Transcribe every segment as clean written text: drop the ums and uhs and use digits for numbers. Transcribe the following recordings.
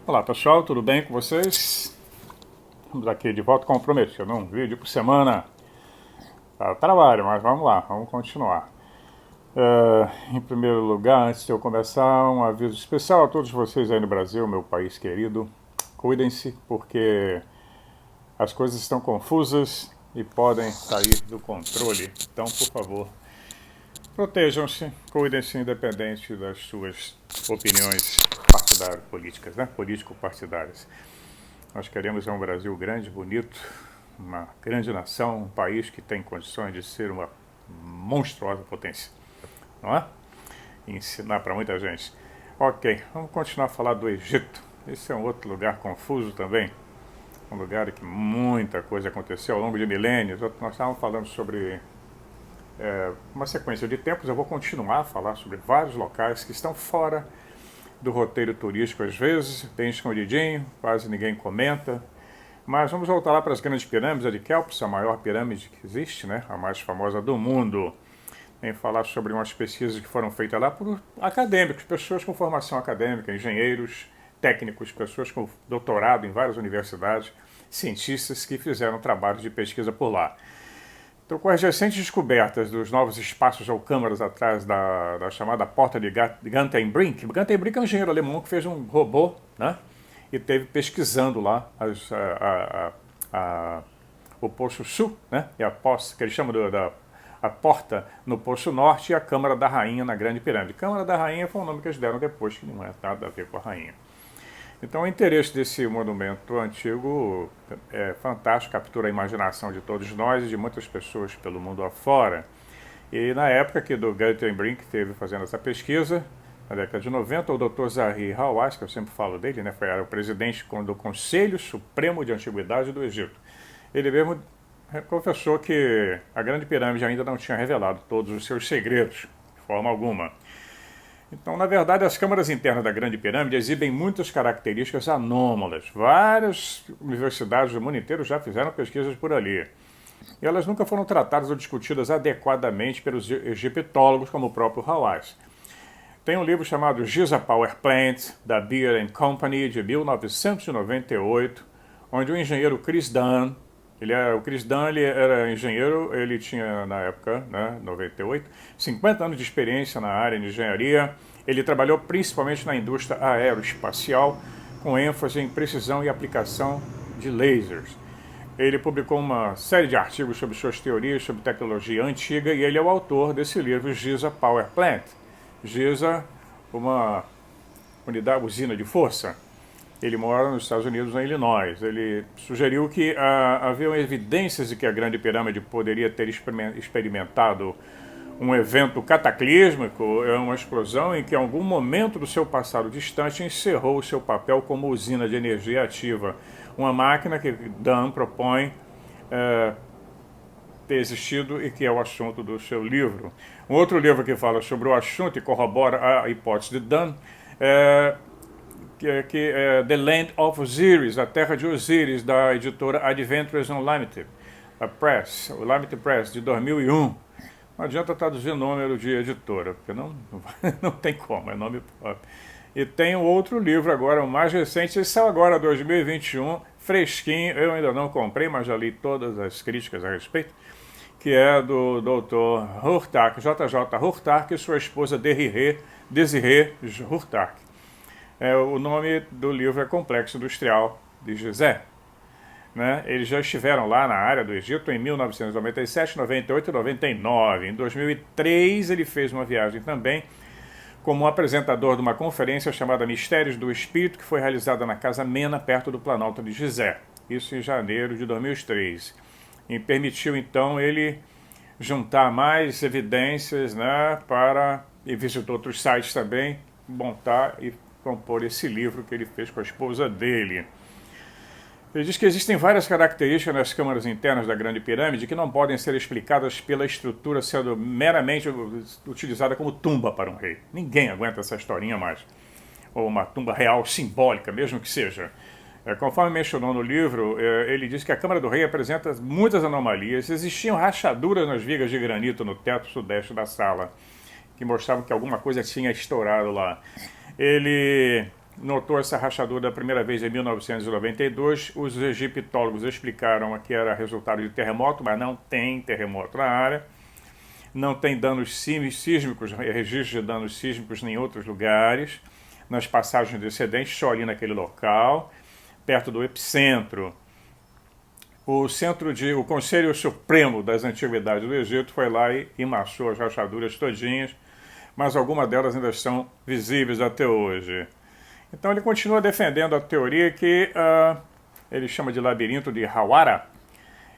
Olá pessoal, tudo bem com vocês? Estamos aqui de volta comprometido, um vídeo por semana. Tá, trabalho, mas vamos lá, vamos continuar. Em primeiro lugar, antes de eu começar, um aviso especial a todos vocês aí no Brasil, meu país querido. Cuidem-se, porque as coisas estão confusas e podem sair do controle. Então, por favor, protejam-se, cuidem-se, independente das suas opiniões partidárias, políticas, né? Político-partidárias. Nós queremos um Brasil grande, bonito, uma grande nação, um país que tem condições de ser uma monstruosa potência, não é? E ensinar para muita gente. Ok, vamos continuar a falar do Egito. Esse é um outro lugar confuso também, um lugar em que muita coisa aconteceu ao longo de milênios. Nós estávamos falando sobre uma sequência de tempos. Eu vou continuar a falar sobre vários locais que estão fora do roteiro turístico, às vezes, bem escondidinho, quase ninguém comenta. Mas vamos voltar lá para as grandes pirâmides, a de Kelps, a maior pirâmide que existe, né? A mais famosa do mundo. Vem falar sobre umas pesquisas que foram feitas lá por acadêmicos, pessoas com formação acadêmica, engenheiros, técnicos, pessoas com doutorado em várias universidades, cientistas que fizeram trabalhos de pesquisa por lá. Então, com as recentes descobertas dos novos espaços ou câmaras atrás da chamada porta de Gantenbrink, Gantenbrink é um engenheiro alemão que fez um robô, né? E teve pesquisando lá o Poço Sul, né? E a poça, que eles chamam a porta no Poço Norte, e a Câmara da Rainha na Grande Pirâmide. Câmara da Rainha foi um nome que eles deram depois, que não é nada a ver com a rainha. Então, o interesse desse monumento antigo é fantástico, captura a imaginação de todos nós e de muitas pessoas pelo mundo afora. E na época que do Gantenbrink esteve fazendo essa pesquisa, na década de 90, o Dr. Zahi Hawass, que eu sempre falo dele, né, era o presidente do Conselho Supremo de Antiguidade do Egito. Ele mesmo confessou que a Grande Pirâmide ainda não tinha revelado todos os seus segredos, de forma alguma. Então, na verdade, as câmaras internas da Grande Pirâmide exibem muitas características anômalas. Várias universidades do mundo inteiro já fizeram pesquisas por ali. E elas nunca foram tratadas ou discutidas adequadamente pelos egiptólogos, como o próprio Hawass. Tem um livro chamado Giza Power Plant, da Beer and Company, de 1998, onde o engenheiro Chris Dunn, o Chris Dunn ele era engenheiro, ele tinha na época, né, 98, 50 anos de experiência na área de engenharia. Ele trabalhou principalmente na indústria aeroespacial, com ênfase em precisão e aplicação de lasers. Ele publicou uma série de artigos sobre suas teorias sobre tecnologia antiga e ele é o autor desse livro Giza Power Plant. Giza, uma usina de força. Ele mora nos Estados Unidos, em Illinois. Ele sugeriu que haviam evidências de que a Grande Pirâmide poderia ter experimentado um evento cataclísmico, uma explosão em que, em algum momento do seu passado distante, encerrou o seu papel como usina de energia ativa. Uma máquina que Dunn propõe ter existido e que é o assunto do seu livro. Um outro livro que fala sobre o assunto e corrobora a hipótese de Dunn que é The Land of Osiris, a Terra de Osíris, da editora Adventures Unlimited, o Limited Press, de 2001. Não adianta traduzir número de editora, porque não tem como, é nome próprio. E tem um outro livro agora, o mais recente, esse saiu agora, 2021, fresquinho, eu ainda não comprei, mas já li todas as críticas a respeito, que é do Dr. Hurtak, JJ Hurtak, e sua esposa Desiree Hurtak. O nome do livro é Complexo Industrial de Gizé. Né? Eles já estiveram lá na área do Egito em 1997, 98 e 99. Em 2003 ele fez uma viagem também como apresentador de uma conferência chamada Mistérios do Espírito, que foi realizada na Casa Mena, perto do Planalto de Gizé. Isso em janeiro de 2003. E permitiu então ele juntar mais evidências, né, e visitou outros sites também, montar e compor esse livro que ele fez com a esposa dele. Ele diz que existem várias características nas câmaras internas da Grande Pirâmide que não podem ser explicadas pela estrutura sendo meramente utilizada como tumba para um rei. Ninguém aguenta essa historinha mais. Ou uma tumba real simbólica, mesmo que seja. Conforme mencionou no livro, ele diz que a Câmara do Rei apresenta muitas anomalias. Existiam rachaduras nas vigas de granito no teto sudeste da sala, que mostravam que alguma coisa tinha estourado lá. Ele notou essa rachadura a primeira vez em 1992. Os egiptólogos explicaram que era resultado de terremoto, mas não tem terremoto na área. Não tem danos sísmicos, registros de danos sísmicos em outros lugares. Nas passagens descendentes, só ali naquele local, perto do epicentro. O Conselho Supremo das Antiguidades do Egito foi lá e massou as rachaduras todinhas, mas algumas delas ainda estão visíveis até hoje. Então ele continua defendendo a teoria que ele chama de labirinto de Hawara.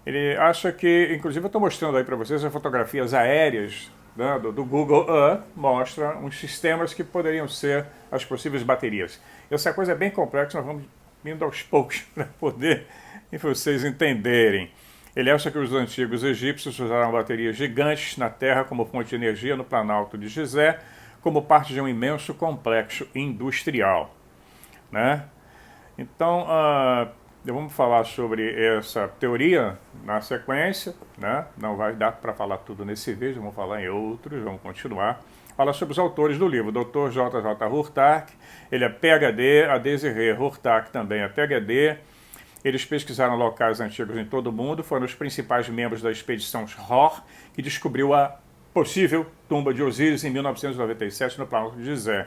Ele acha que, inclusive eu estou mostrando aí para vocês as fotografias aéreas, né, do Google Earth, mostra uns sistemas que poderiam ser as possíveis baterias. Essa coisa é bem complexa, nós vamos indo aos poucos para poder vocês entenderem. Ele acha que os antigos egípcios usaram baterias gigantes na Terra como fonte de energia no Planalto de Gizé, como parte de um imenso complexo industrial, né? Então, vamos falar sobre essa teoria na sequência, né? Não vai dar para falar tudo nesse vídeo, vamos falar em outros, vamos continuar. Fala sobre os autores do livro, o Dr. J.J. Hurtak, ele é PhD, a Desiree Hurtak também é PhD. Eles pesquisaram locais antigos em todo o mundo, foram os principais membros da expedição Hor, que descobriu a possível tumba de Osíris em 1997 no Planalto de Gizé.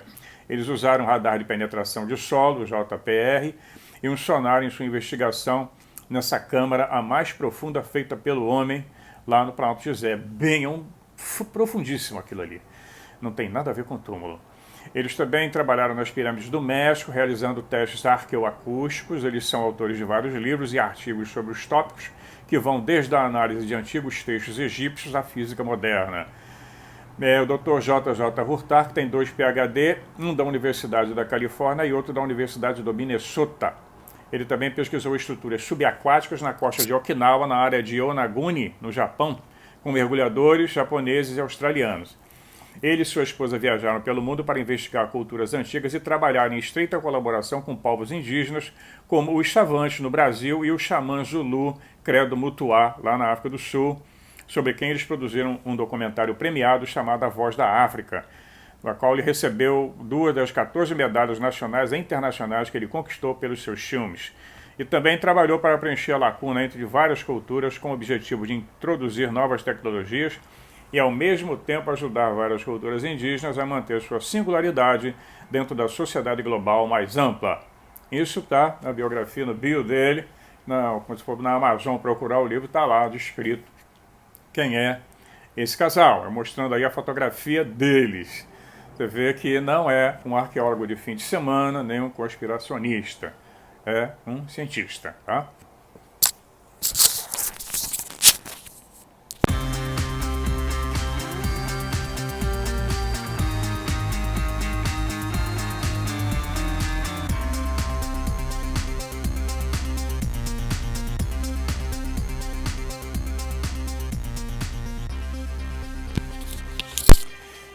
Eles usaram um radar de penetração de solo, JPR, e um sonar em sua investigação nessa câmara, a mais profunda feita pelo homem, lá no Planalto de Gizé. Bem, profundíssimo aquilo ali. Não tem nada a ver com túmulo. Eles também trabalharam nas pirâmides do México, realizando testes arqueoacústicos. Eles são autores de vários livros e artigos sobre os tópicos que vão desde a análise de antigos textos egípcios à física moderna. O Dr. J.J. Hurtak tem 2 PhD, um da Universidade da Califórnia e outro da Universidade do Minnesota. Ele também pesquisou estruturas subaquáticas na costa de Okinawa, na área de Yonaguni, no Japão, com mergulhadores japoneses e australianos. Ele e sua esposa viajaram pelo mundo para investigar culturas antigas e trabalhar em estreita colaboração com povos indígenas, como os Xavantes no Brasil e o xamã Zulu Credo Mutuá, lá na África do Sul, sobre quem eles produziram um documentário premiado chamado A Voz da África, na qual ele recebeu 2 das 14 medalhas nacionais e internacionais que ele conquistou pelos seus filmes. E também trabalhou para preencher a lacuna entre várias culturas com o objetivo de introduzir novas tecnologias e, ao mesmo tempo, ajudar várias culturas indígenas a manter sua singularidade dentro da sociedade global mais ampla. Isso está na biografia, no bio dele. Quando você for na Amazon procurar o livro, está lá descrito quem é esse casal, mostrando aí a fotografia deles. Você vê que não é um arqueólogo de fim de semana, nem um conspiracionista. É um cientista, tá?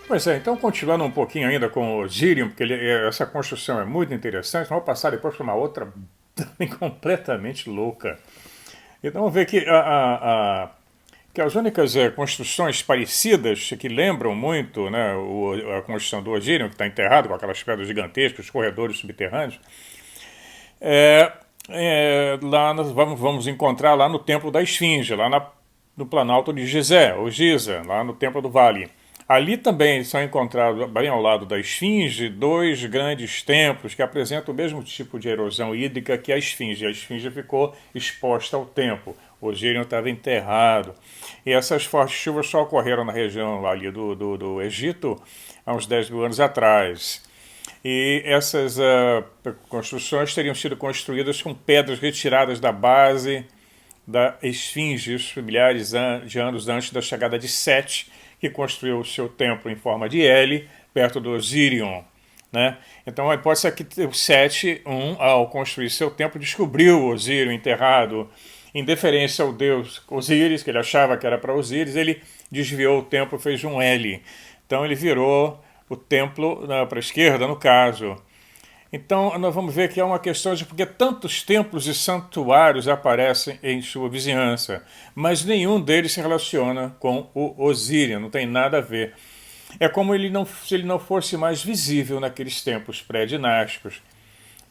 Pois é, então continuando um pouquinho ainda com o Osirium, porque essa construção é muito interessante, vamos passar depois para uma outra também completamente louca. Então vamos ver que as únicas construções parecidas, que lembram muito, né, a construção do Osirium, que está enterrado com aquelas pedras gigantescas, corredores subterrâneos, lá nós vamos encontrar lá no Templo da Esfinge, lá no Planalto de Gizé, ou Giza, lá no Templo do Vale. Ali também são encontrados, bem ao lado da Esfinge, 2 grandes templos que apresentam o mesmo tipo de erosão hídrica que a Esfinge. A Esfinge ficou exposta ao tempo, o Osírio estava enterrado. E essas fortes chuvas só ocorreram na região ali do Egito há uns 10 mil anos atrás. E essas construções teriam sido construídas com pedras retiradas da base da Esfinge, milhares de anos antes da chegada de Sete, que construiu o seu templo em forma de L, perto do Osirion, né? Então a hipótese é que o Sete, ao construir seu templo, descobriu o Osírio enterrado em deferência ao deus Osíris, que ele achava que era para Osíris, ele desviou o templo, fez um L. Então ele virou o templo para a esquerda, no caso. Então nós vamos ver que é uma questão de porque tantos templos e santuários aparecem em sua vizinhança, mas nenhum deles se relaciona com o Osírio, não tem nada a ver. É como se ele não fosse mais visível naqueles tempos pré-dinásticos.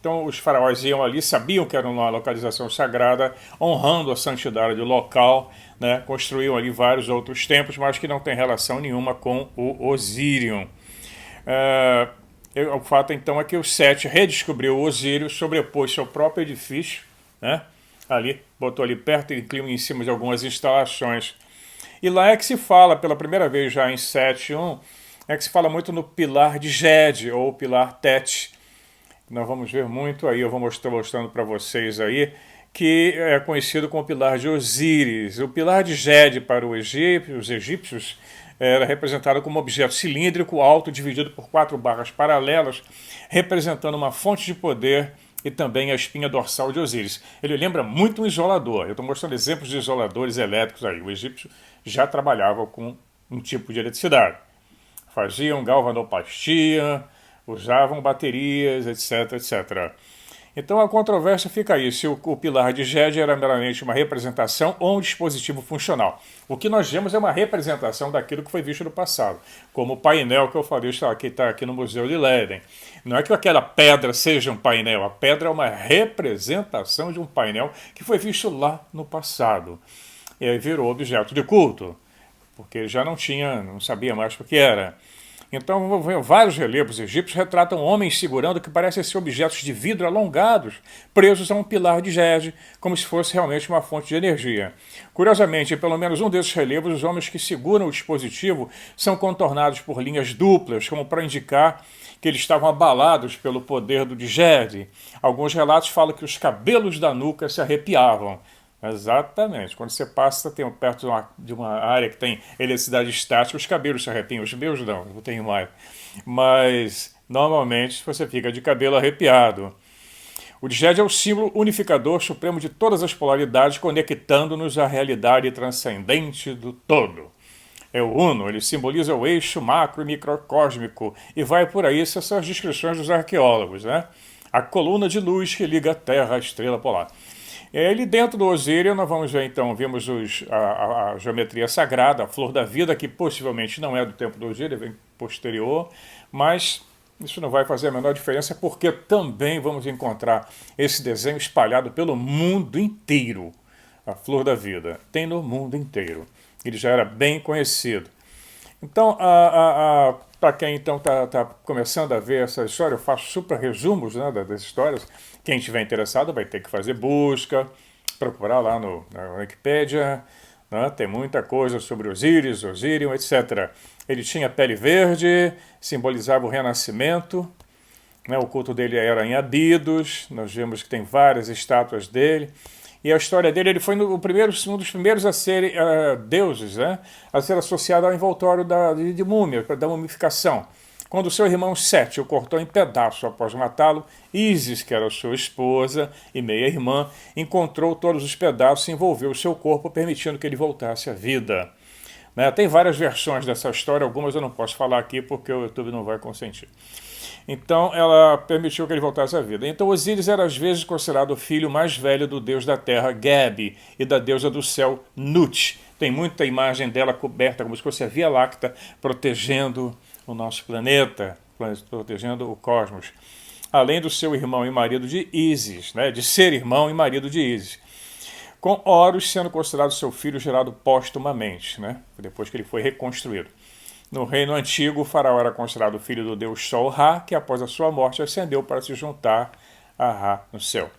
Então os faraós iam ali, sabiam que era uma localização sagrada, honrando a santidade do local, né? Construíam ali vários outros templos, mas que não tem relação nenhuma com o Osírio. O fato então é que o Sete redescobriu o Osírio, sobrepôs seu próprio edifício, né? Ali, botou ali perto e inclinou em cima de algumas instalações. E lá é que se fala, pela primeira vez já em 7.1, é que se fala muito no pilar de Ged, ou pilar Tet. Nós vamos ver muito aí, eu vou mostrando para vocês aí, que é conhecido como pilar de Osíris. O pilar de Ged para os egípcios era representado como um objeto cilíndrico alto dividido por 4 barras paralelas, representando uma fonte de poder e também a espinha dorsal de Osíris. Ele lembra muito um isolador. Eu estou mostrando exemplos de isoladores elétricos aí. O egípcio já trabalhava com um tipo de eletricidade. Faziam galvanoplastia, usavam baterias, etc, etc. Então a controvérsia fica aí, se o pilar de Ged era meramente uma representação ou um dispositivo funcional. O que nós vemos é uma representação daquilo que foi visto no passado, como o painel que eu falei que está aqui no Museu de Leiden. Não é que aquela pedra seja um painel, a pedra é uma representação de um painel que foi visto lá no passado. E aí virou objeto de culto, porque já não sabia mais o que era. Então, vários relevos egípcios retratam homens segurando o que parecem ser objetos de vidro alongados, presos a um pilar de Ged, como se fosse realmente uma fonte de energia. Curiosamente, em pelo menos um desses relevos, os homens que seguram o dispositivo são contornados por linhas duplas, como para indicar que eles estavam abalados pelo poder do Ged. Alguns relatos falam que os cabelos da nuca se arrepiavam. Exatamente. Quando você passa perto de uma área que tem eletricidade estática, os cabelos se arrepiam. Os meus não tenho mais. Mas, normalmente, você fica de cabelo arrepiado. O Ged é o símbolo unificador supremo de todas as polaridades, conectando-nos à realidade transcendente do todo. É o Uno, ele simboliza o eixo macro e microcósmico, e vai por aí, essas são as descrições dos arqueólogos, né? A coluna de luz que liga a Terra à estrela polar. Ele dentro do Osírio, nós vamos ver então, vimos a geometria sagrada, a flor da vida, que possivelmente não é do tempo do Osírio, vem posterior, mas isso não vai fazer a menor diferença, porque também vamos encontrar esse desenho espalhado pelo mundo inteiro. A flor da vida tem no mundo inteiro. Ele já era bem conhecido. Então, para quem então está começando a ver essa história, eu faço super resumos, né, das histórias. Quem estiver interessado vai ter que fazer busca, procurar lá na Wikipédia, né, tem muita coisa sobre Osíris, Osírio, etc. Ele tinha pele verde, simbolizava o renascimento, né, o culto dele era em Abidos, nós vemos que tem várias estátuas dele. E a história dele, ele foi um dos primeiros a ser deuses, né? A ser associado ao envoltório de múmia, da mumificação. Quando seu irmão Sete o cortou em pedaços após matá-lo, Ísis, que era sua esposa e meia-irmã, encontrou todos os pedaços e envolveu o seu corpo, permitindo que ele voltasse à vida. Né? Tem várias versões dessa história, algumas eu não posso falar aqui porque o YouTube não vai consentir. Então ela permitiu que ele voltasse à vida. Então Osíris era às vezes considerado o filho mais velho do deus da terra Gebi e da deusa do céu Nut. Tem muita imagem dela coberta como se fosse a Via Láctea protegendo o nosso planeta, protegendo o cosmos. Além do seu irmão e marido de Ísis, né, de ser irmão e marido de Ísis. Com Horus sendo considerado seu filho gerado póstumamente, né, depois que ele foi reconstruído. No reino antigo, o faraó era considerado filho do deus Sol Ra, que após a sua morte ascendeu para se juntar a Ra no céu.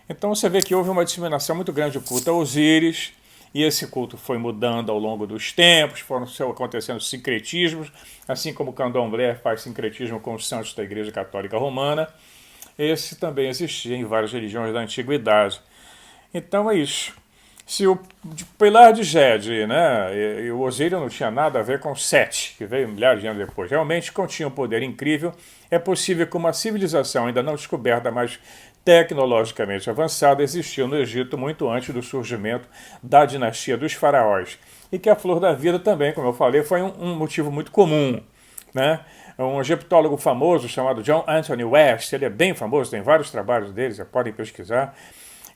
Então você vê que houve uma disseminação muito grande do culto a Osíris, e esse culto foi mudando ao longo dos tempos, foram acontecendo sincretismos, assim como o candomblé faz sincretismo com os santos da Igreja Católica Romana. Esse também existia em várias religiões da antiguidade. Então é isso. Se o pilar de Ged, né, e o Osírio não tinha nada a ver com Sete, que veio milhares de anos depois, realmente continha um poder incrível, é possível que uma civilização ainda não descoberta, mas tecnologicamente avançada, existiu no Egito muito antes do surgimento da dinastia dos faraós. E que a flor da vida também, como eu falei, foi um motivo muito comum. Né? Um egiptólogo famoso chamado John Anthony West, ele é bem famoso, tem vários trabalhos dele, vocês podem pesquisar.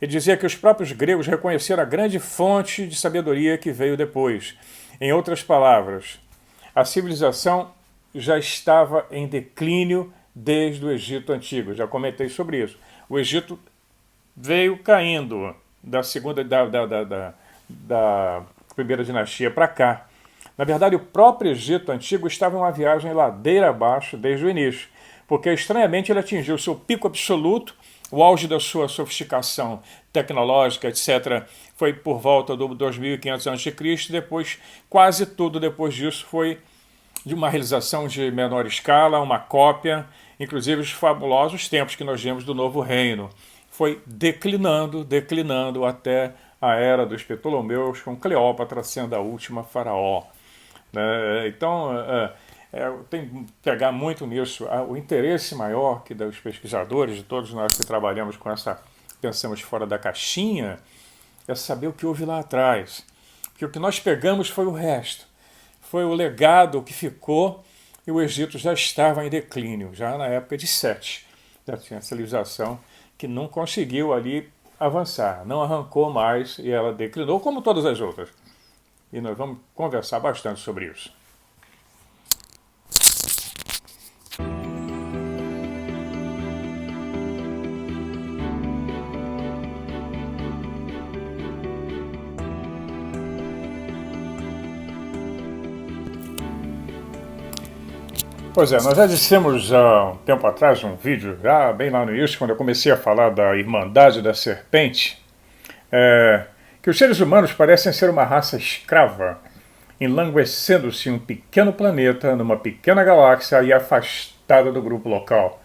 Ele dizia que os próprios gregos reconheceram a grande fonte de sabedoria que veio depois. Em outras palavras, a civilização já estava em declínio desde o Egito Antigo. Já comentei sobre isso. O Egito veio caindo da segunda da primeira dinastia para cá. Na verdade, o próprio Egito antigo estava em uma viagem ladeira abaixo desde o início, porque estranhamente ele atingiu seu pico absoluto, o auge da sua sofisticação tecnológica, etc., foi por volta do 2500 a.C., depois quase tudo depois disso foi de uma realização de menor escala, uma cópia, inclusive os fabulosos tempos que nós vemos do Novo Reino. Foi declinando até a era dos Ptolomeus, com Cleópatra sendo a última faraó. Então, tem que pegar muito nisso. O interesse maior que dos pesquisadores, de todos nós que trabalhamos com pensamos fora da caixinha, é saber o que houve lá atrás. Porque o que nós pegamos foi o resto. Foi o legado que ficou, e o Egito já estava em declínio, já na época de Sete. Já tinha a civilização que não conseguiu ali avançar, não arrancou mais e ela declinou, como todas as outras. E nós vamos conversar bastante sobre isso. Pois é, nós já dissemos há um tempo atrás, um vídeo, já bem lá no início, quando eu comecei a falar da Irmandade da Serpente, que os seres humanos parecem ser uma raça escrava, enlanguecendo-se em um pequeno planeta, numa pequena galáxia e afastada do grupo local.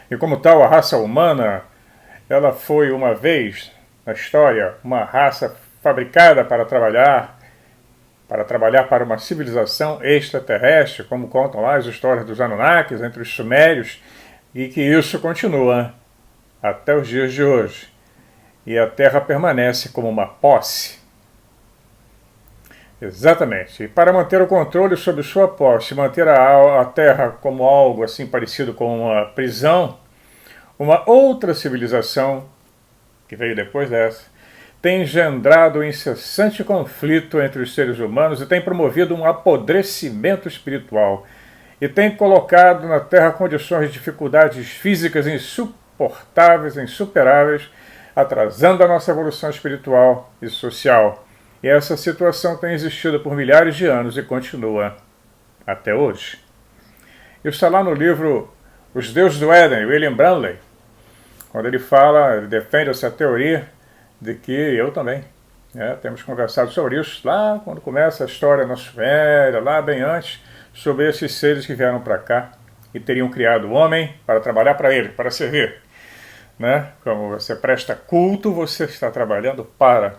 E como tal, a raça humana, ela foi uma vez, na história, uma raça fabricada para trabalhar para uma civilização extraterrestre, como contam lá as histórias dos Anunnakis, entre os Sumérios, e que isso continua até os dias de hoje. E a Terra permanece como uma posse. Exatamente. E para manter o controle sobre sua posse, manter a Terra como algo assim parecido com uma prisão, uma outra civilização, que veio depois dessa, tem engendrado um incessante conflito entre os seres humanos e tem promovido um apodrecimento espiritual e tem colocado na Terra condições de dificuldades físicas insuportáveis, insuperáveis, atrasando a nossa evolução espiritual e social. E essa situação tem existido por milhares de anos e continua até hoje. Isso está lá no livro Os Deuses do Éden, William Branley, quando ele defende essa teoria de que eu também, temos conversado sobre isso lá quando começa a história na Suméria, lá bem antes, sobre esses seres que vieram para cá e teriam criado o homem para trabalhar para ele, para servir. Como você presta culto, você está trabalhando para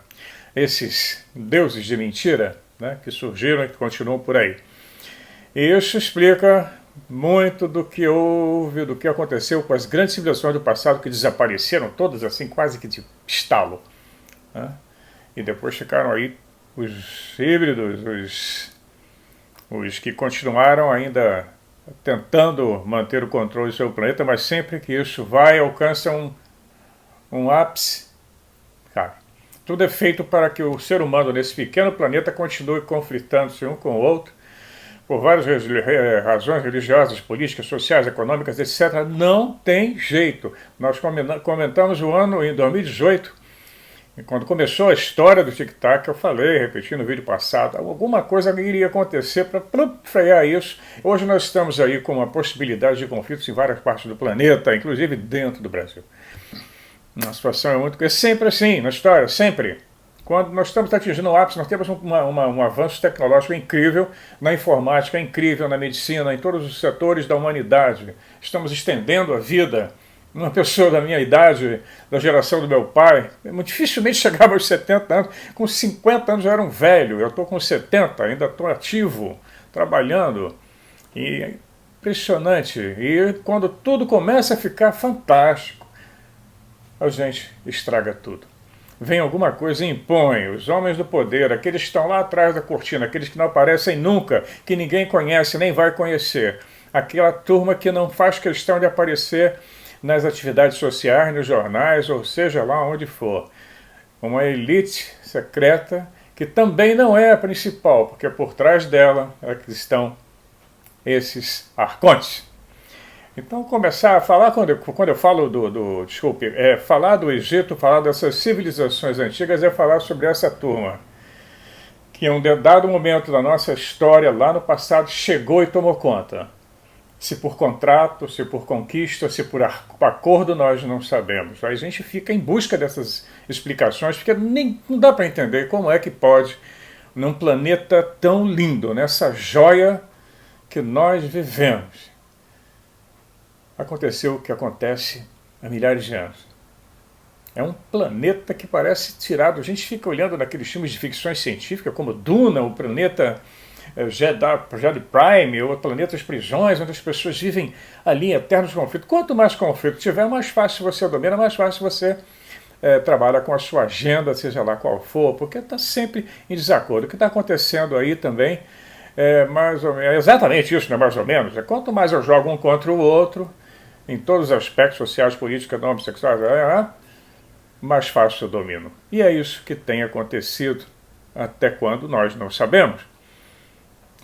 esses deuses de mentira, que surgiram e que continuam por aí. E isso explica muito do que houve, do que aconteceu com as grandes civilizações do passado que desapareceram, todas assim, quase que de estalo. E depois ficaram aí os híbridos, os que continuaram ainda tentando manter o controle do seu planeta, mas sempre que isso alcança um ápice, cai. Tudo é feito para que o ser humano nesse pequeno planeta continue conflitando-se um com o outro, por várias razões religiosas, políticas, sociais, econômicas, etc. Não tem jeito. Nós comentamos o ano em 2018, e quando começou a história do Tic-Tac, eu falei, repeti no vídeo passado, alguma coisa iria acontecer para frear isso. Hoje nós estamos aí com uma possibilidade de conflitos em várias partes do planeta, inclusive dentro do Brasil. A situação é muito... É sempre assim, na história, sempre. Quando nós estamos atingindo o ápice, nós temos um avanço tecnológico incrível na informática, incrível na medicina, em todos os setores da humanidade. Estamos estendendo a vida. Uma pessoa da minha idade, da geração do meu pai, muito dificilmente chegava aos 70 anos. Com 50 anos eu era um velho, eu estou com 70, ainda estou ativo, trabalhando. E é impressionante. E quando tudo começa a ficar fantástico, a gente estraga tudo. Vem alguma coisa e impõe. Os homens do poder, aqueles que estão lá atrás da cortina, aqueles que não aparecem nunca, que ninguém conhece nem vai conhecer. Aquela turma que não faz questão de aparecer nas atividades sociais, nos jornais, ou seja lá onde for. Uma elite secreta que também não é a principal, porque por trás dela é que estão esses arcontes. Então, começar a falar, quando eu falo desculpe, falar do Egito, falar dessas civilizações antigas, é falar sobre essa turma, que em um dado momento da nossa história, lá no passado, chegou e tomou conta. Se por contrato, se por conquista, se por acordo, nós não sabemos. Aí a gente fica em busca dessas explicações, porque não dá para entender como é que pode, num planeta tão lindo, nessa joia que nós vivemos, aconteceu o que acontece há milhares de anos. É um planeta que parece tirado. A gente fica olhando naqueles filmes de ficções científicas, como Duna, o planeta Jedi Prime, ou Planetas Prisões, onde as pessoas vivem ali em eternos conflitos. Quanto mais conflito tiver, mais fácil você domina, mais fácil você trabalha com a sua agenda, seja lá qual for, porque está sempre em desacordo. O que está acontecendo aí também mais ou menos, é exatamente isso, não é mais ou menos. Quanto mais eu jogo um contra o outro, em todos os aspectos sociais, políticos, econômicos, sexuais, mais fácil eu domino. E é isso que tem acontecido, até quando nós não sabemos.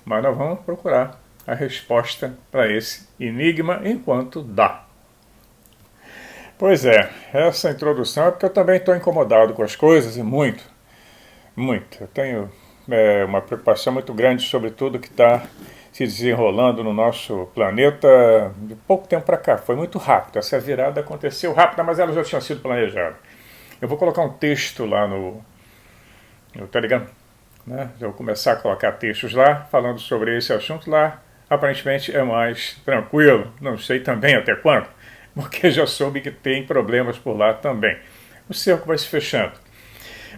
Mas nós vamos procurar a resposta para esse enigma enquanto dá. Pois é, essa introdução é porque eu também estou incomodado com as coisas, e muito, muito. Eu tenho uma preocupação muito grande sobre tudo que está se desenrolando no nosso planeta de pouco tempo para cá. Foi muito rápido, essa virada aconteceu rápida, mas ela já tinha sido planejada. Eu vou colocar um texto lá no Telegram, né? Eu vou começar a colocar textos lá, falando sobre esse assunto lá. Aparentemente é mais tranquilo, não sei também até quando, porque já soube que tem problemas por lá também. O cerco vai se fechando.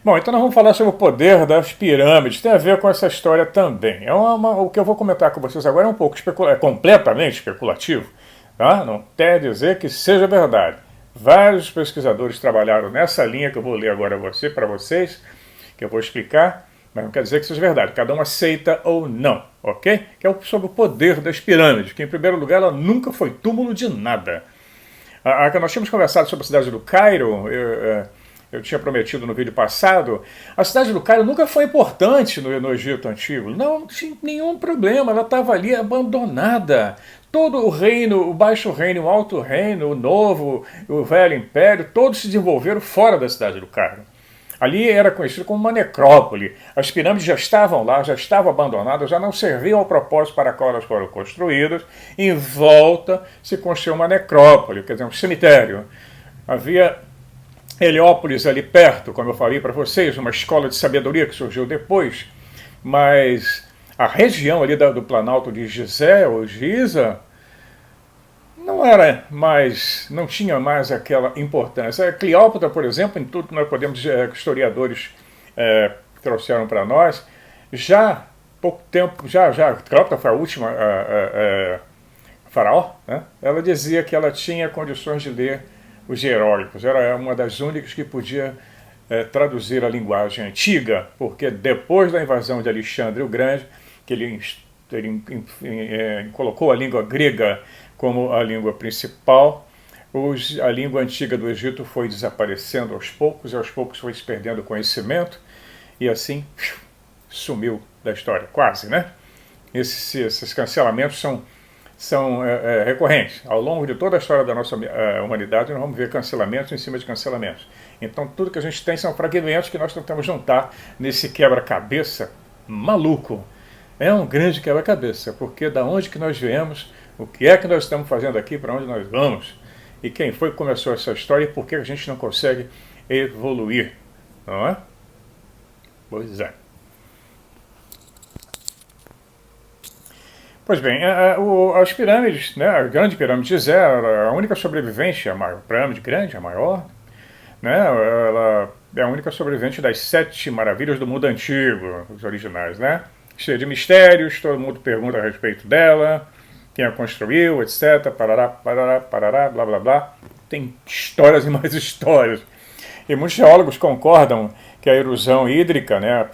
Bom, então nós vamos falar sobre o poder das pirâmides. Tem a ver com essa história também. O que eu vou comentar com vocês agora é um pouco completamente especulativo. Tá? Não quer dizer que seja verdade. Vários pesquisadores trabalharam nessa linha que eu vou ler agora para vocês, que eu vou explicar, mas não quer dizer que seja verdade. Cada um aceita ou não, ok? Que é sobre o poder das pirâmides, que em primeiro lugar ela nunca foi túmulo de nada. Nós tínhamos conversado sobre a cidade do Cairo, eu tinha prometido no vídeo passado. A cidade do Cairo nunca foi importante no Egito Antigo. Não tinha nenhum problema, ela estava ali abandonada. Todo o reino, o Baixo Reino, o Alto Reino, o Novo, o Velho Império, todos se desenvolveram fora da cidade do Cairo. Ali era conhecido como uma necrópole. As pirâmides já estavam lá, já estavam abandonadas, já não serviam ao propósito para qual elas foram construídas. Em volta se construiu uma necrópole, quer dizer, um cemitério. Havia Heliópolis ali perto, como eu falei para vocês, uma escola de sabedoria que surgiu depois, mas a região ali do Planalto de Gizé ou Giza não tinha mais aquela importância. Cleópatra, por exemplo, em tudo que nós podemos, historiadores trouxeram para nós, já pouco tempo, Cleópatra foi a última faraó, né? Ela dizia que ela tinha condições de ler os hieróglifos, era uma das únicas que podia traduzir a linguagem antiga, porque depois da invasão de Alexandre o Grande, que ele colocou a língua grega como a língua principal, a língua antiga do Egito foi desaparecendo aos poucos, e aos poucos foi se perdendo conhecimento, e assim sumiu da história, quase, né? Esses cancelamentos são recorrentes. Ao longo de toda a história da nossa humanidade, nós vamos ver cancelamentos em cima de cancelamentos. Então, tudo que a gente tem são fragmentos que nós tentamos juntar nesse quebra-cabeça maluco. É um grande quebra-cabeça, porque da onde que nós viemos, o que é que nós estamos fazendo aqui, para onde nós vamos, e quem foi que começou essa história e por que a gente não consegue evoluir, não é? Pois é. Pois bem, as pirâmides, né, a grande pirâmide de Gizé, a única sobrevivente, a pirâmide grande, a maior, né, ela é a única sobrevivente das 7 maravilhas do mundo antigo, os originais, né? Cheia de mistérios, todo mundo pergunta a respeito dela, quem a construiu, etc, parará, parará, parará, blá blá blá. Tem histórias e mais histórias. E muitos geólogos concordam que a erosão hídrica, né,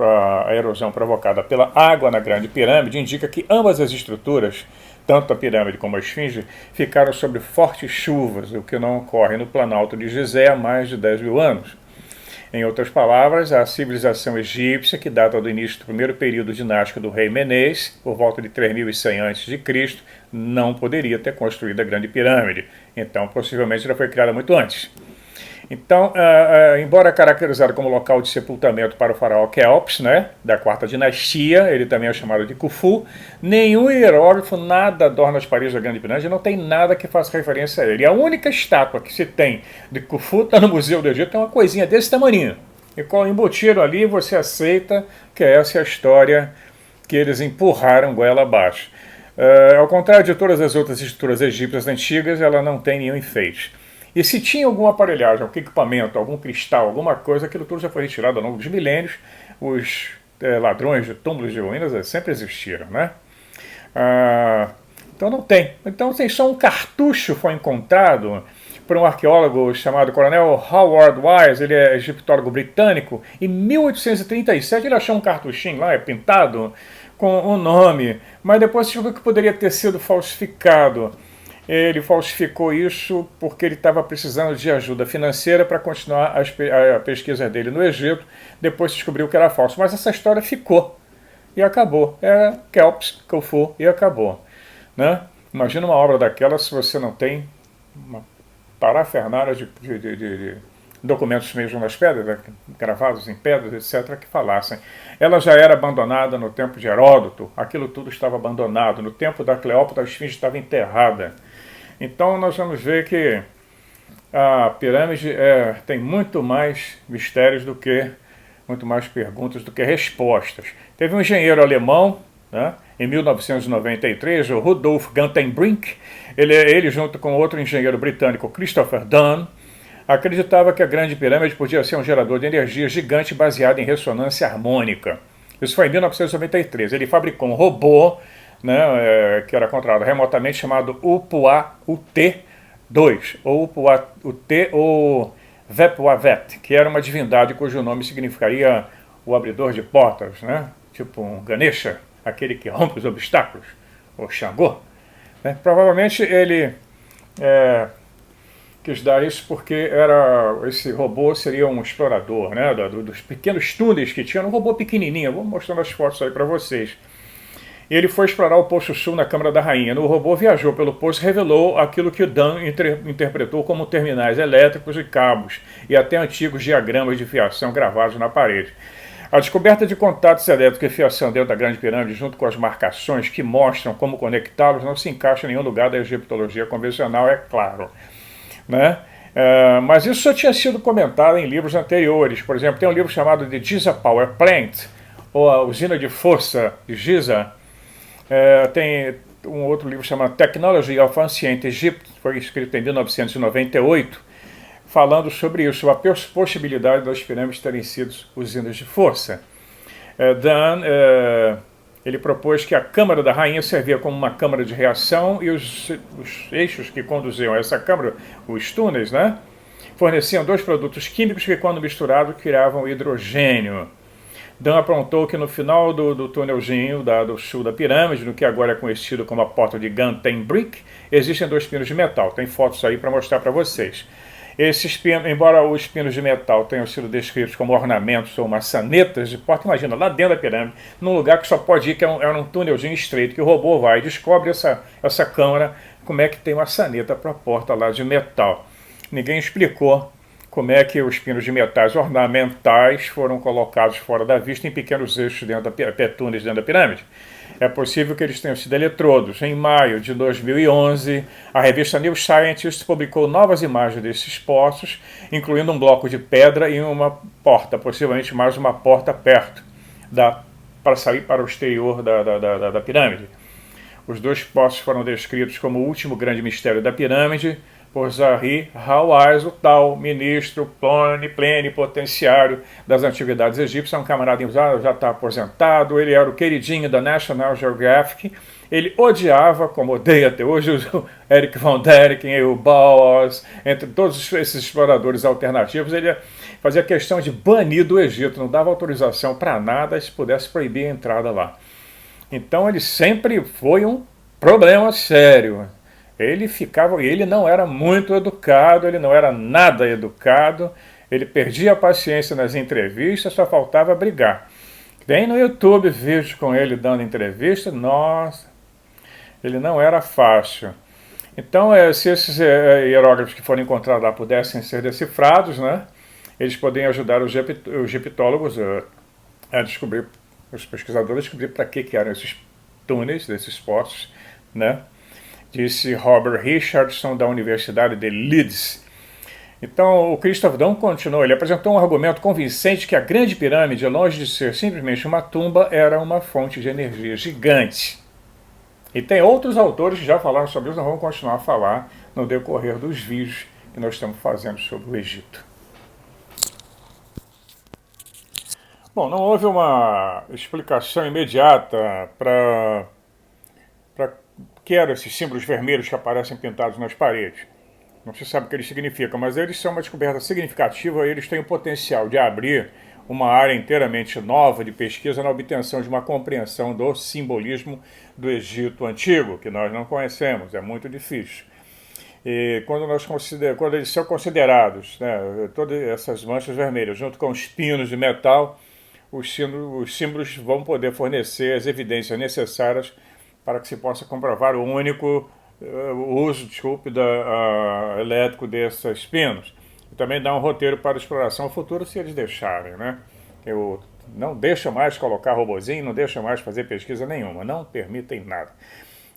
a erosão provocada pela água na Grande Pirâmide, indica que ambas as estruturas, tanto a pirâmide como a esfinge, ficaram sob fortes chuvas, o que não ocorre no Planalto de Gizé há mais de 10 mil anos. Em outras palavras, a civilização egípcia, que data do início do primeiro período dinástico do rei Menés, por volta de 3100 a.C., não poderia ter construído a Grande Pirâmide. Então, possivelmente, ela foi criada muito antes. Então, embora caracterizado como local de sepultamento para o faraó Quéops, né, da quarta dinastia, ele também é chamado de Khufu, nenhum hieróglifo, nada adorna as paredes da Grande Pirâmide, não tem nada que faça referência a ele. A única estátua que se tem de Khufu está no Museu do Egito, é uma coisinha desse tamanho. E com embutiram ali, você aceita que essa é a história que eles empurraram goela abaixo. Ao contrário de todas as outras estruturas egípcias antigas, ela não tem nenhum enfeite. E se tinha alguma aparelhagem, algum equipamento, algum cristal, alguma coisa, aquilo tudo já foi retirado ao longo dos milênios. Os ladrões de túmulos de ruínas sempre existiram, né? Então não tem. Então tem só um cartucho foi encontrado por um arqueólogo chamado Coronel Howard Wise, ele é egiptólogo britânico. Em 1837 ele achou um cartuchinho lá, pintado, com o nome, mas depois descobriu que poderia ter sido falsificado. Ele falsificou isso porque ele estava precisando de ajuda financeira para continuar a pesquisa dele no Egito. Depois descobriu que era falso. Mas essa história ficou e acabou. É Quéops, Khufu e acabou. Né? Imagina uma obra daquela se você não tem uma parafernália de documentos mesmo nas pedras, né? Gravados em pedras, etc., que falassem. Ela já era abandonada no tempo de Heródoto. Aquilo tudo estava abandonado. No tempo da Cleópatra, a esfinge estava enterrada. Então nós vamos ver que a pirâmide tem muito mais mistérios muito mais perguntas do que respostas. Teve um engenheiro alemão, né, em 1993, o Rudolf Gantenbrink, ele junto com outro engenheiro britânico, Christopher Dunn, acreditava que a Grande Pirâmide podia ser um gerador de energia gigante baseado em ressonância harmônica. Isso foi em 1993. Ele fabricou um robô, né, que era controlado remotamente, chamado Upua-UT-2, ou Upua-UT ou Vepwavet, que era uma divindade cujo nome significaria o abridor de portas, né, tipo um Ganesha, aquele que rompe os obstáculos, ou Xangô. Né. Provavelmente ele quis dar isso porque esse robô seria um explorador, né, dos pequenos túneis que tinha, um robô pequenininho. Vou mostrando as fotos aí para vocês. E ele foi explorar o Poço Sul na Câmara da Rainha. O robô viajou pelo poço e revelou aquilo que Dunn interpretou como terminais elétricos e cabos, e até antigos diagramas de fiação gravados na parede. A descoberta de contatos elétricos e fiação dentro da Grande Pirâmide, junto com as marcações que mostram como conectá-los, não se encaixa em nenhum lugar da egiptologia convencional, é claro. Né? Mas isso já tinha sido comentado em livros anteriores. Por exemplo, tem um livro chamado The Giza Power Plant, ou a usina de força de Giza. Tem um outro livro chamado Technology of Ancient Egypt, que foi escrito em 1998, falando sobre isso, sobre a possibilidade das pirâmides terem sido usinas de força. Dunn, ele propôs que a Câmara da Rainha servia como uma câmara de reação e os eixos que conduziam a essa câmara, os túneis, né, forneciam dois produtos químicos que, quando misturados, criavam hidrogênio. Dunn apontou que no final do túnelzinho do sul da pirâmide, no que agora é conhecido como a porta de Gantenbrink, existem dois pinos de metal. Tem fotos aí para mostrar para vocês. Esses pinos, embora os pinos de metal tenham sido descritos como ornamentos ou maçanetas de porta, imagina, lá dentro da pirâmide, num lugar que só pode ir, que era um túnelzinho estreito, que o robô vai e descobre essa câmara, como é que tem maçaneta para a porta lá de metal. Ninguém explicou como é que os pinos de metais ornamentais foram colocados fora da vista em pequenos eixos túneis dentro da pirâmide. É possível que eles tenham sido eletrodos. Em maio de 2011, a revista New Scientist publicou novas imagens desses poços, incluindo um bloco de pedra e uma porta, possivelmente mais uma porta perto, para sair para o exterior da pirâmide. Os dois poços foram descritos como o último grande mistério da pirâmide, por Zahi Hawaii, o tal ministro plenipotenciário das antiguidades egípcias, um camarada já está aposentado, ele era o queridinho da National Geographic, ele odiava, como odeia até hoje, o Eric von Däniken e o Bowers, entre todos esses exploradores alternativos, ele fazia questão de banir do Egito, não dava autorização para nada se pudesse proibir a entrada lá. Então ele sempre foi um problema sério. Ele não era muito educado, ele não era nada educado, Ele perdia a paciência nas entrevistas, só faltava brigar. Tem no YouTube vídeos com ele dando entrevista, nossa, ele não era fácil. Então, se esses hieróglifos que foram encontrados lá pudessem ser decifrados, né, eles podem ajudar os egiptólogos a descobrir, os pesquisadores a descobrir para que eram esses túneis, desses poços, né, disse Robert Richardson, da Universidade de Leeds. Então, o Christoph Daum continuou, ele apresentou um argumento convincente que a Grande Pirâmide, longe de ser simplesmente uma tumba, era uma fonte de energia gigante. E tem outros autores que já falaram sobre isso, nós vamos continuar a falar no decorrer dos vídeos que nós estamos fazendo sobre o Egito. Bom, não houve uma explicação imediata para que eram esses símbolos vermelhos que aparecem pintados nas paredes. Não se sabe o que eles significam, mas eles são uma descoberta significativa e eles têm o potencial de abrir uma área inteiramente nova de pesquisa na obtenção de uma compreensão do simbolismo do Egito Antigo, que nós não conhecemos, é muito difícil. E quando eles são considerados, né, todas essas manchas vermelhas, junto com os pinos de metal, os símbolos vão poder fornecer as evidências necessárias para que se possa comprovar o uso elétrico desses pinos. E também dá um roteiro para exploração futura se eles deixarem, né? Eu não deixo mais colocar robozinho, não deixo mais fazer pesquisa nenhuma, não permitem nada.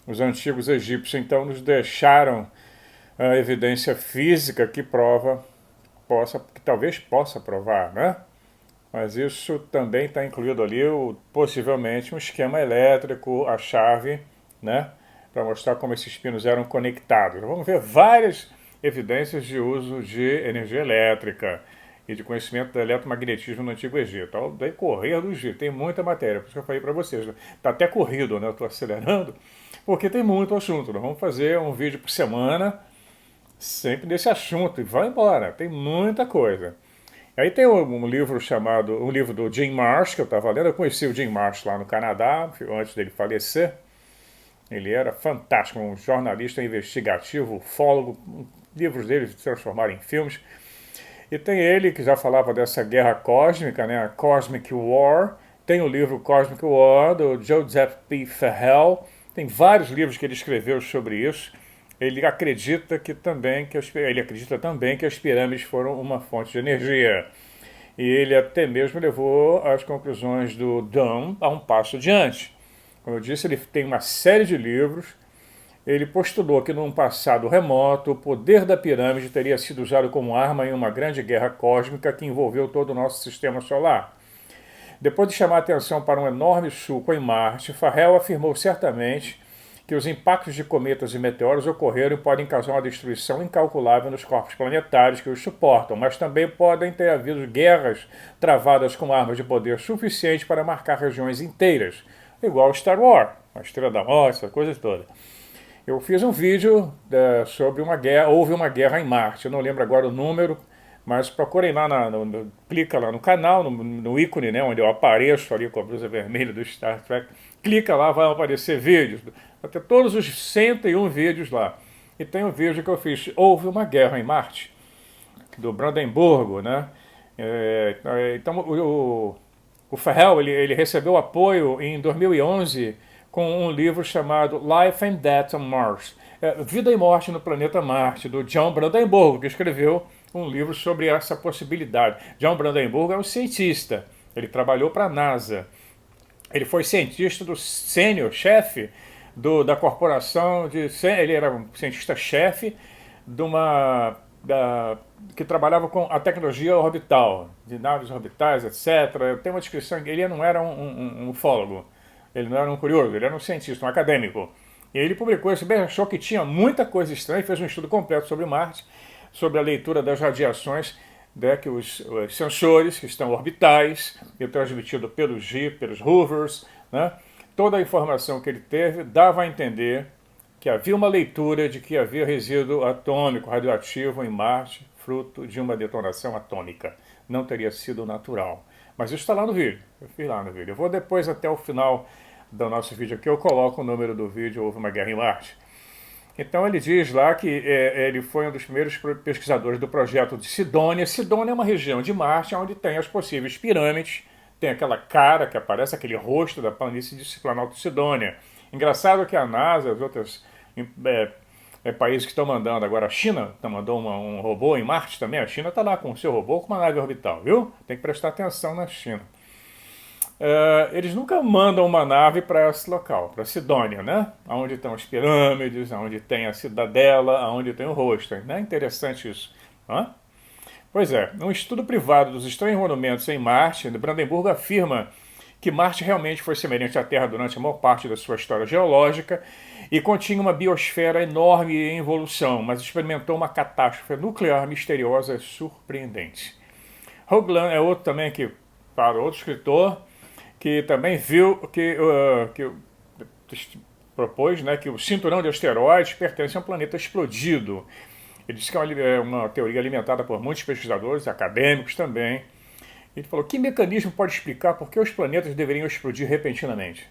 Os antigos egípcios, então, nos deixaram a evidência física que que talvez possa provar, né? Mas isso também está incluído ali, possivelmente, um esquema elétrico, a chave, né? Para mostrar como esses pinos eram conectados. Vamos ver várias evidências de uso de energia elétrica e de conhecimento do eletromagnetismo no Antigo Egito. Ao decorrer do Egito, tem muita matéria, por isso que eu falei para vocês. Está até corrido, né? Eu estou acelerando, porque tem muito assunto. Nós vamos fazer um vídeo por semana, sempre desse assunto, e vai embora, tem muita coisa. Aí tem um livro do Jim Marsh, que eu estava lendo. Eu conheci o Jim Marsh lá no Canadá, antes dele falecer. Ele era fantástico, um jornalista investigativo, ufólogo. Livros dele se transformaram em filmes. E tem ele, que já falava dessa guerra cósmica, né, a Cosmic War. Tem o livro Cosmic War, do Joseph P. Farrell. Tem vários livros que ele escreveu sobre isso. Ele acredita também que as pirâmides foram uma fonte de energia. E ele até mesmo levou as conclusões do Daum a um passo adiante. Como eu disse, ele tem uma série de livros. Ele postulou que num passado remoto, o poder da pirâmide teria sido usado como arma em uma grande guerra cósmica que envolveu todo o nosso sistema solar. Depois de chamar a atenção para um enorme sulco em Marte, Farrell afirmou certamente que os impactos de cometas e meteoros ocorreram e podem causar uma destruição incalculável nos corpos planetários que os suportam, mas também podem ter havido guerras travadas com armas de poder suficiente para marcar regiões inteiras, igual Star Wars, a Estrela da Morte, essa coisa toda. Eu fiz um vídeo sobre houve uma guerra em Marte, eu não lembro agora o número, mas procurem lá, clica lá no canal, no ícone, né, onde eu apareço ali com a blusa vermelha do Star Trek, clica lá, vai aparecer vídeos, vai ter todos os 101 vídeos lá. E tem um vídeo que eu fiz, Houve uma Guerra em Marte, do Brandemburgo, né? Então o Farrell, ele recebeu apoio em 2011 com um livro chamado Life and Death on Mars, Vida e Morte no Planeta Marte, do John Brandemburgo, que escreveu um livro sobre essa possibilidade. John Brandemburgo é um cientista, ele trabalhou para a NASA, ele foi cientista do sênior chefe da corporação, ele era um cientista-chefe que trabalhava com a tecnologia orbital, de naves orbitais, etc. Tem uma descrição, ele não era um ufólogo, ele não era um curioso, ele era um cientista, um acadêmico. E ele publicou esse bem, achou que tinha muita coisa estranha, fez um estudo completo sobre Marte, sobre a leitura das radiações, que os sensores que estão orbitais, e transmitido pelos rovers, né? Toda a informação que ele teve dava a entender que havia uma leitura de que havia resíduo atômico radioativo em Marte, fruto de uma detonação atômica. Não teria sido natural. Mas isso está lá no vídeo. Eu fiz lá no vídeo. Eu vou depois, até o final do nosso vídeo aqui, eu coloco o número do vídeo Houve uma Guerra em Marte. Então ele diz lá que ele foi um dos primeiros pesquisadores do projeto de Sidônia. Sidônia é uma região de Marte onde tem as possíveis pirâmides, tem aquela cara que aparece, aquele rosto da planície de Planalto de Sidônia. Engraçado que a NASA, os outros países que estão mandando, agora a China mandou um robô em Marte também, a China está lá com o seu robô com uma nave orbital, viu? Tem que prestar atenção na China. Eles nunca mandam uma nave para esse local, para Sidônia, né? Onde estão as pirâmides, onde tem a cidadela, onde tem o rosto. Não é interessante isso? Hã? Pois é, um estudo privado dos estranhos monumentos em Marte, de Brandemburgo, afirma que Marte realmente foi semelhante à Terra durante a maior parte da sua história geológica e continha uma biosfera enorme em evolução, mas experimentou uma catástrofe nuclear misteriosa e surpreendente. Hoagland é outro também que, para outro escritor, que também viu que propôs, né, que o cinturão de asteroides pertence a um planeta explodido. Ele disse que é uma teoria alimentada por muitos pesquisadores, acadêmicos também. Ele falou, que mecanismo pode explicar por que os planetas deveriam explodir repentinamente?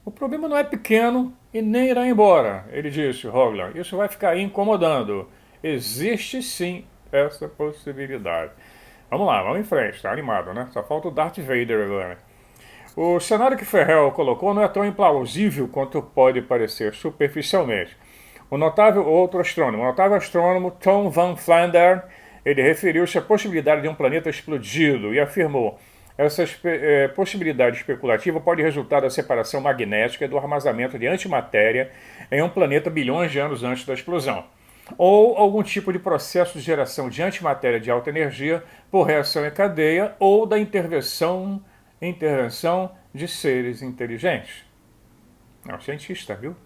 O problema não é pequeno e nem irá embora, ele disse, Hoagland. Isso vai ficar aí incomodando. Existe sim essa possibilidade. Vamos lá, vamos em frente, está animado, né? Só falta o Darth Vader agora. O cenário que Ferrell colocou não é tão implausível quanto pode parecer superficialmente. O notável astrônomo Tom Van Flandern, ele referiu-se à possibilidade de um planeta explodido e afirmou: essa possibilidade especulativa pode resultar da separação magnética e do armazenamento de antimatéria em um planeta bilhões de anos antes da explosão, ou algum tipo de processo de geração de antimatéria de alta energia por reação em cadeia ou da intervenção de seres inteligentes. É um cientista, viu?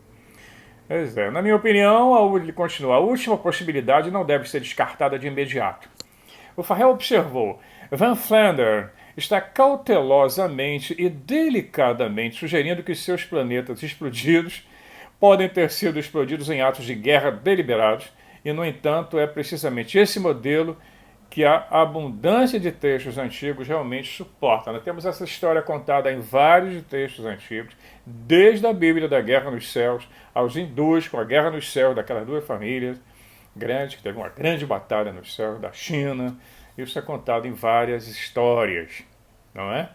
Pois é. Na minha opinião, ele continua, a última possibilidade não deve ser descartada de imediato. O Ferrell observou, Van Flandern está cautelosamente e delicadamente sugerindo que seus planetas explodidos podem ter sido explodidos em atos de guerra deliberados, e, no entanto, é precisamente esse modelo que a abundância de textos antigos realmente suporta. Nós temos essa história contada em vários textos antigos, desde a Bíblia da Guerra nos Céus, aos hindus com a Guerra nos Céus, daquelas duas famílias grandes, que teve uma grande batalha nos céus da China. Isso é contado em várias histórias, não é?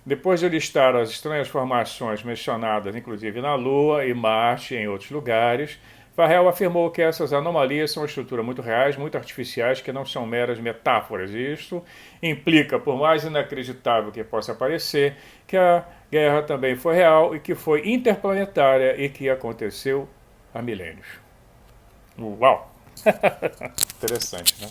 Depois de listar as estranhas formações mencionadas, inclusive na Lua e Marte e em outros lugares, Ferrell afirmou que essas anomalias são estruturas muito reais, muito artificiais, que não são meras metáforas. E isso implica, por mais inacreditável que possa parecer, que a guerra também foi real e que foi interplanetária e que aconteceu há milênios. Uau! Interessante, né?